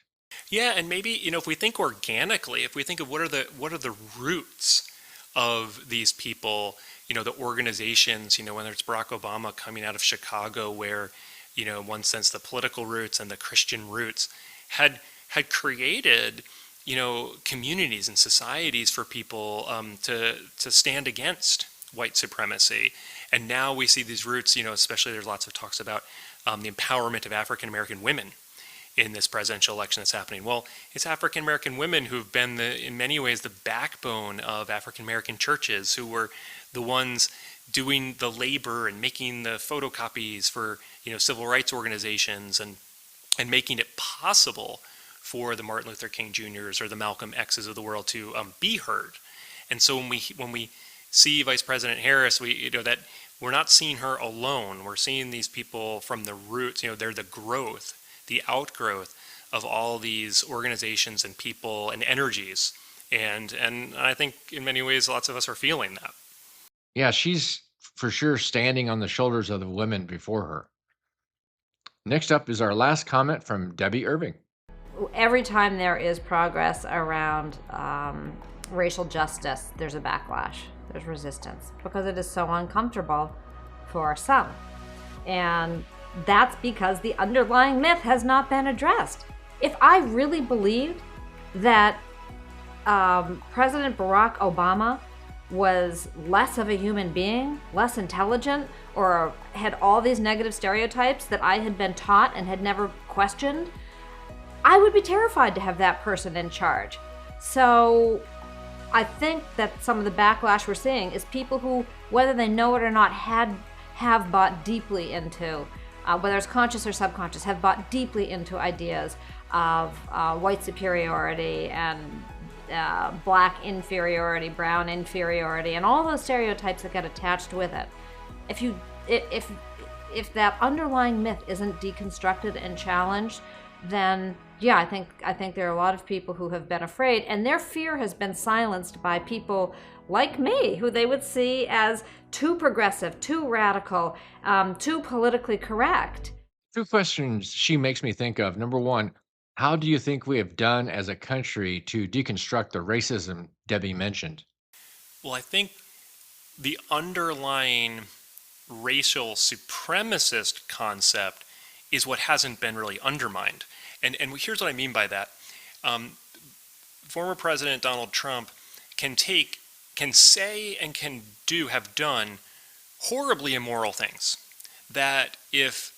Yeah, and maybe if we think organically, if we think of what are the roots of these people, the organizations, whether it's Barack Obama coming out of Chicago, where in one sense the political roots and the Christian roots had created communities and societies for people to stand against white supremacy. And now we see these roots, especially there's lots of talks about the empowerment of African American women in this presidential election that's happening. Well, it's African American women who've been in many ways the backbone of African American churches, who were the ones doing the labor and making the photocopies for civil rights organizations and making it possible for the Martin Luther King Jr.'s or the Malcolm X's of the world to be heard. And so when we see Vice President Harris, that we're not seeing her alone. We're seeing these people from the roots. They're the growth, the outgrowth of all these organizations and people and energies. And I think in many ways, lots of us are feeling that. Yeah, she's for sure standing on the shoulders of the women before her. Next up is our last comment from Debbie Irving. Every time there is progress around racial justice, there's a backlash, there's resistance, because it is so uncomfortable for some. And that's because the underlying myth has not been addressed. If I really believed that President Barack Obama was less of a human being, less intelligent, or had all these negative stereotypes that I had been taught and had never questioned, I would be terrified to have that person in charge. So I think that some of the backlash we're seeing is people who, whether they know it or not, have bought deeply into, whether it's conscious or subconscious, have bought deeply into ideas of white superiority and black inferiority, brown inferiority, and all those stereotypes that get attached with it. If that underlying myth isn't deconstructed and challenged, then yeah, I think there are a lot of people who have been afraid, and their fear has been silenced by people like me, who they would see as too progressive, too radical, too politically correct. Two questions she makes me think of. Number one, how do you think we have done as a country to deconstruct the racism Debbie mentioned? Well, I think the underlying racial supremacist concept is what hasn't been really undermined. And here's what I mean by that. Former President Donald Trump can say and can have done horribly immoral things that if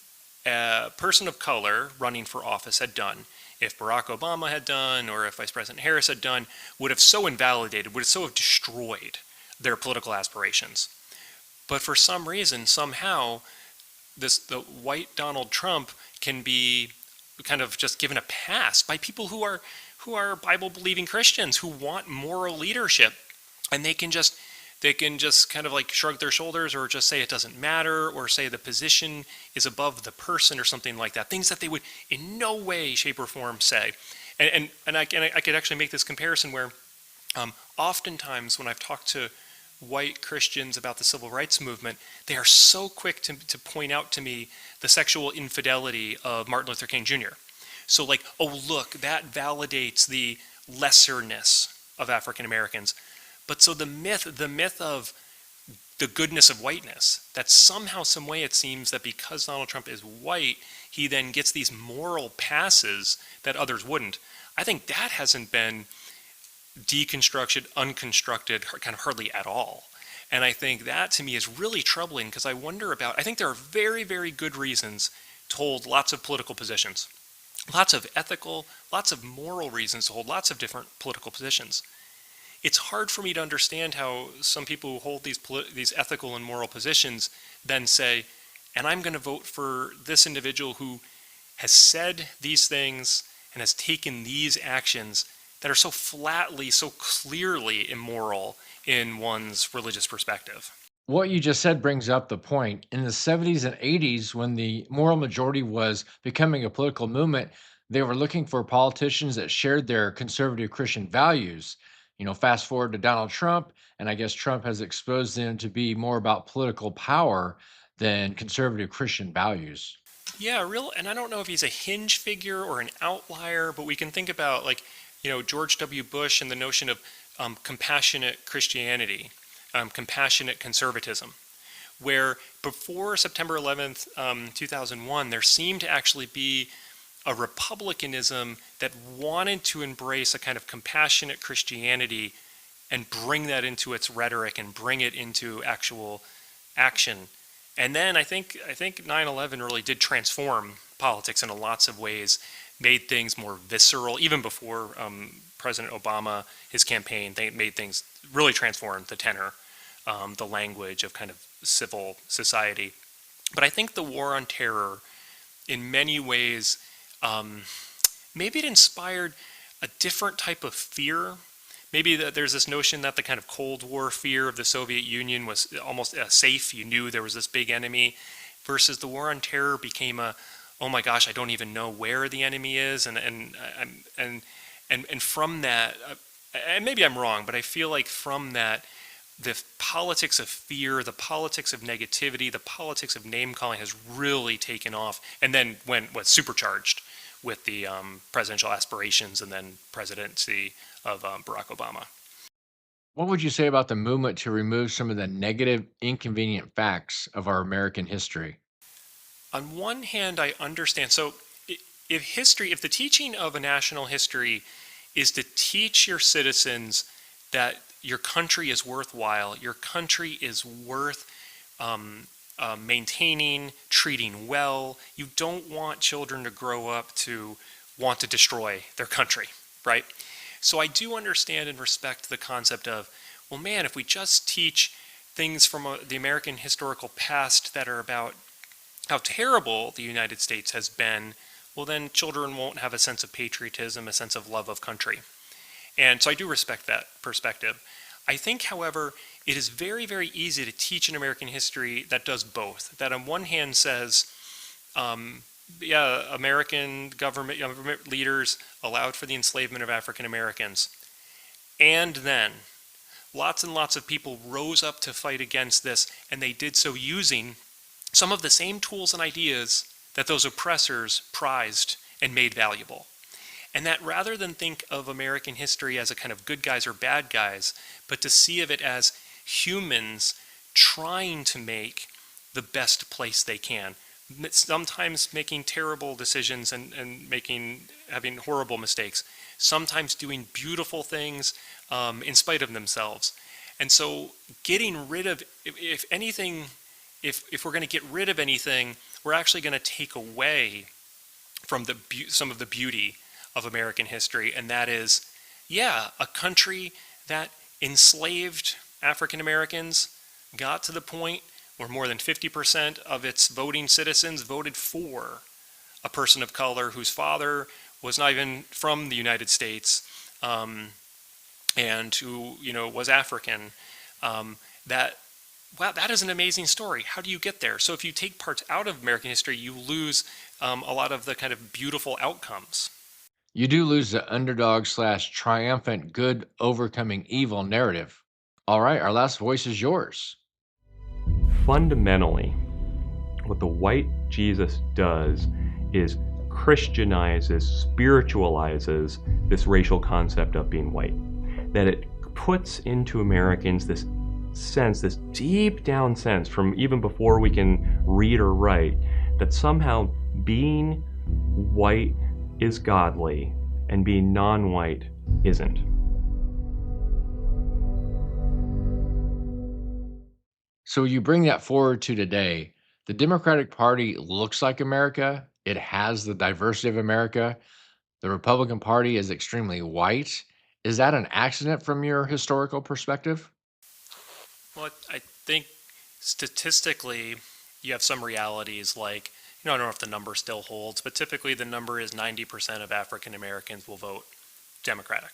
a person of color running for office had done, if Barack Obama had done, or if Vice President Harris had done, would have so invalidated, would have so destroyed their political aspirations. But for some reason, somehow, the white Donald Trump can be kind of just given a pass by people who are Bible-believing Christians who want moral leadership, and they can just kind of like shrug their shoulders or just say it doesn't matter, or say the position is above the person or something like that. Things that they would in no way, shape, or form say. And I could actually make this comparison where oftentimes when I've talked to white Christians about the civil rights movement, they are so quick to point out to me the sexual infidelity of Martin Luther King Jr. So like, oh, look, that validates the lesserness of African Americans. But so the myth of the goodness of whiteness, that somehow, some way it seems that because Donald Trump is white, he then gets these moral passes that others wouldn't. I think that hasn't been deconstructed, unconstructed, kind of hardly at all. And I think that to me is really troubling, because I think there are very, very good reasons to hold lots of political positions, lots of ethical, lots of moral reasons to hold lots of different political positions. It's hard for me to understand how some people who hold these ethical and moral positions then say, and I'm going to vote for this individual who has said these things and has taken these actions that are so flatly, so clearly immoral in one's religious perspective. What you just said brings up the point. In the 70s and 80s, when the moral majority was becoming a political movement, they were looking for politicians that shared their conservative Christian values. Fast forward to Donald Trump, and I guess Trump has exposed them to be more about political power than conservative Christian values. Yeah, and I don't know if he's a hinge figure or an outlier, but we can think about George W. Bush and the notion of compassionate Christianity, compassionate conservatism, where before September 11th, 2001, there seemed to actually be a republicanism that wanted to embrace a kind of compassionate Christianity and bring that into its rhetoric and bring it into actual action. And then I think 9/11 really did transform politics in lots of ways, made things more visceral. Even before President Obama, his campaign, they made things really transformed the tenor, the language of kind of civil society. But I think the war on terror, in many ways, maybe it inspired a different type of fear. Maybe there's this notion that the kind of Cold War fear of the Soviet Union was almost safe. You knew there was this big enemy, versus the war on terror became oh my gosh, I don't even know where the enemy is, and from that, and maybe I'm wrong, but I feel like from that, the politics of fear, the politics of negativity, the politics of name calling has really taken off, and then was supercharged with the presidential aspirations and then presidency of Barack Obama. What would you say about the movement to remove some of the negative, inconvenient facts of our American history? On one hand, I understand. So if the teaching of a national history is to teach your citizens that your country is worthwhile, your country is worth maintaining, treating well. You don't want children to grow up to want to destroy their country, right? So I do understand and respect the concept of, well, man, if we just teach things from the American historical past that are about how terrible the United States has been, well, then children won't have a sense of patriotism, a sense of love of country. And so I do respect that perspective. I think, however, it is very, very easy to teach an American history that does both. That on one hand says, American government leaders allowed for the enslavement of African Americans. And then lots and lots of people rose up to fight against this, and they did so using some of the same tools and ideas that those oppressors prized and made valuable. And that rather than think of American history as a kind of good guys or bad guys, but to see of it as humans trying to make the best place they can, sometimes making terrible decisions and having horrible mistakes, sometimes doing beautiful things in spite of themselves. And so getting rid of, if anything, if we're going to get rid of anything, we're actually going to take away from some of the beauty of American history, and that is, a country that enslaved African Americans got to the point where more than 50% of its voting citizens voted for a person of color whose father was not even from the United States, and who was African. That is an amazing story. How do you get there? So if you take parts out of American history, you lose a lot of the kind of beautiful outcomes. You do lose the underdog / triumphant good overcoming evil narrative. All right, our last voice is yours. Fundamentally, what the white Jesus does is Christianizes, spiritualizes this racial concept of being white. That it puts into Americans this sense, this deep down sense from even before we can read or write, that somehow being white is godly and being non-white isn't. So you bring that forward to today. The Democratic Party looks like America. It has the diversity of America. The Republican Party is extremely white. Is that an accident from your historical perspective? Well, I think statistically, you have some realities like, I don't know if the number still holds, but typically the number is 90% of African Americans will vote Democratic.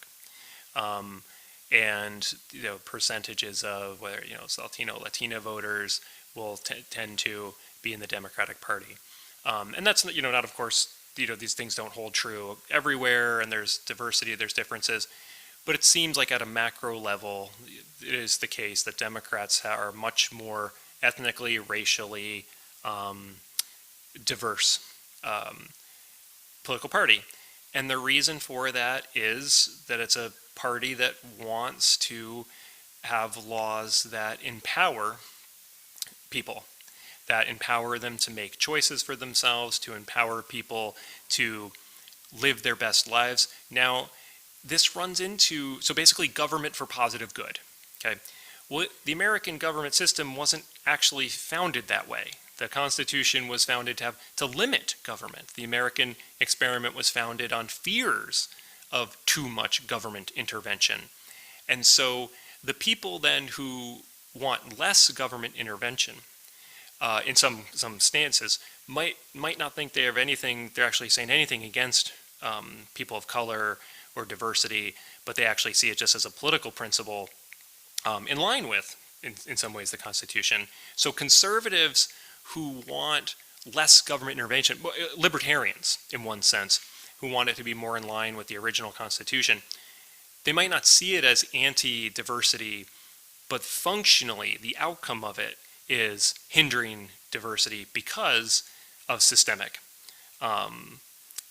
And percentages of whether Latino voters will tend to be in the Democratic Party, and that's not, of course, these things don't hold true everywhere, and there's diversity, there's differences, but it seems like at a macro level, it is the case that Democrats are much more ethnically, racially diverse political party. And the reason for that is that it's a party that wants to have laws that empower people, that empower them to make choices for themselves, to empower people to live their best lives. Now, this runs into, so basically government for positive good, okay? Well, the American government system wasn't actually founded that way. The Constitution was founded to limit government. The American experiment was founded on fears of too much government intervention. And so the people then who want less government intervention, in some stances, might not think they have anything, they're actually saying anything against people of color or diversity, but they actually see it just as a political principle in line with, in some ways, the Constitution. So conservatives who want less government intervention, libertarians in one sense, who want it to be more in line with the original Constitution, they might not see it as anti-diversity, but functionally the outcome of it is hindering diversity because of systemic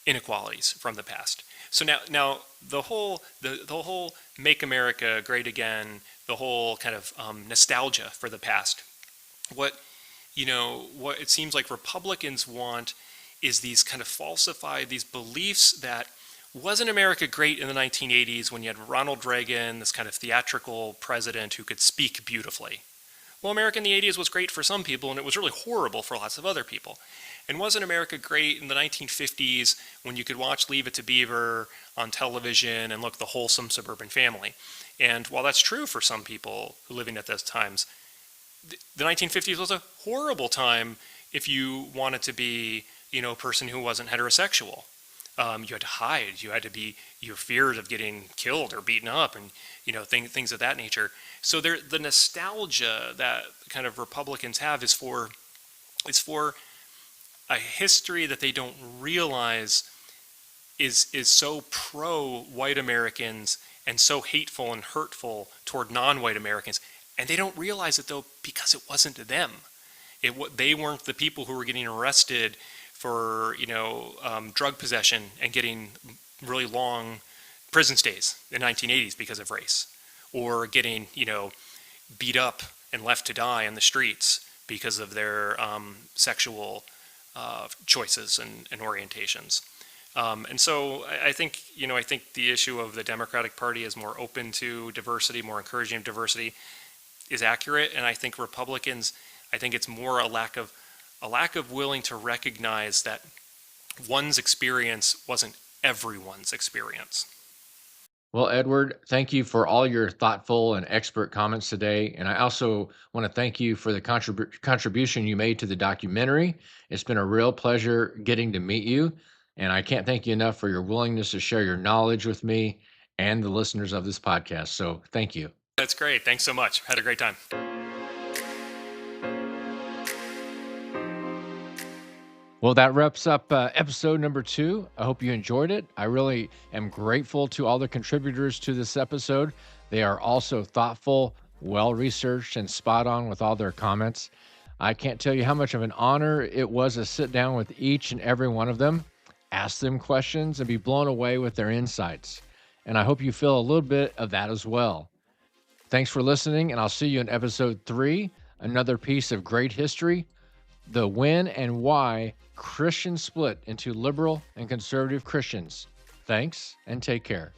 inequalities from the past. So now the whole Make America Great Again, the whole kind of nostalgia for the past, what it seems like Republicans want is these kind of falsified, these beliefs that wasn't America great in the 1980s when you had Ronald Reagan, this kind of theatrical president who could speak beautifully. Well, America in the 80s was great for some people, and it was really horrible for lots of other people. And wasn't America great in the 1950s when you could watch Leave It to Beaver on television and look the wholesome suburban family? And while that's true for some people who living at those times, the 1950s was a horrible time if you wanted to be, a person who wasn't heterosexual. You had to hide. You feared of getting killed or beaten up, and things of that nature. So the nostalgia that kind of Republicans have is for a history that they don't realize is so pro-white Americans and so hateful and hurtful toward non-white Americans. And they don't realize it, though, because it wasn't them. They weren't the people who were getting arrested for, drug possession and getting really long prison stays in the 1980s because of race, or getting, beat up and left to die in the streets because of their sexual choices and orientations. And so I think the issue of the Democratic Party is more open to diversity, more encouraging of diversity, is accurate. And I think Republicans, it's more a lack of willing to recognize that one's experience wasn't everyone's experience. Well, Edward, thank you for all your thoughtful and expert comments today. And I also want to thank you for the contribution you made to the documentary. It's been a real pleasure getting to meet you. And I can't thank you enough for your willingness to share your knowledge with me and the listeners of this podcast. So thank you. That's great. Thanks so much. Had a great time. Well, that wraps up episode number 2. I hope you enjoyed it. I really am grateful to all the contributors to this episode. They are also thoughtful, well-researched, and spot on with all their comments. I can't tell you how much of an honor it was to sit down with each and every one of them. ask them questions, and be blown away with their insights. And I hope you feel a little bit of that as well. Thanks for listening, and I'll see you in episode 3, another piece of great history, the when and why Christians split into liberal and conservative Christians. Thanks, and take care.